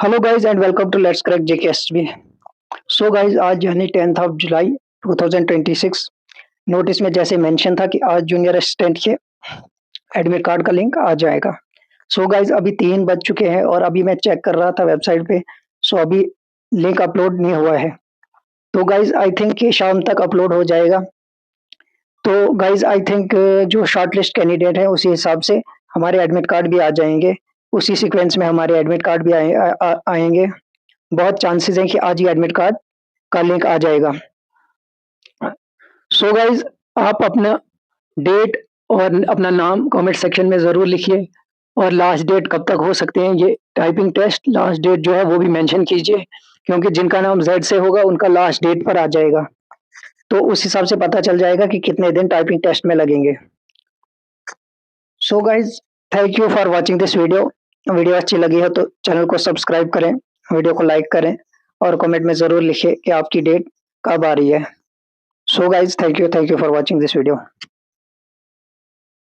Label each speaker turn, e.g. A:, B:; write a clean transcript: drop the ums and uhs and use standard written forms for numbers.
A: Hello guys and welcome to let's crack JKSB. So guys आज यानी 10th of July 2026 notice में जैसे mention था कि आज जूनियर असिस्टेंट के एडमिट कार्ड का लिंक आ जाएगा। सो गाइस अभी 3 बज चुके हैं और अभी मैं चेक कर रहा था वेबसाइट पे। सो अभी लिंक अपलोड नहीं हुआ है। तो गाइस आई थिंक कि शाम तक अपलोड हो जाएगा। तो गाइस आई थिंक जो शॉर्टलिस्ट कैंडिडेट है उसी हिसाब से हमारे एडमिट कार्ड भी आ जाएंगे। उसी सीक्वेंस में हमारे एडमिट कार्ड भी आएंगे। बहुत चांसेस हैं कि आज ही एडमिट कार्ड का लिंक आ जाएगा। सो गाइज आप अपना डेट और अपना नाम कमेंट सेक्शन में ज़रूर लिखिए और लास्ट डेट कब तक हो सकते हैं ये टाइपिंग टेस्ट लास्ट डेट जो है वो भी मेंशन कीजिए, क्योंकि जिनका नाम जेड से होगा उनका लास्ट डेट पर आ जाएगा। तो उस हिसाब से पता चल जाएगा कि कितने दिन टाइपिंग टेस्ट में लगेंगे। So guys thank you for watching this video. Video अच्छी लगी हो तो चैनल को सब्सक्राइब करें, वीडियो को लाइक करें और कमेंट में ज़रूर लिखें कि आपकी डेट कब आ रही है। So guys, thank you for watching this video.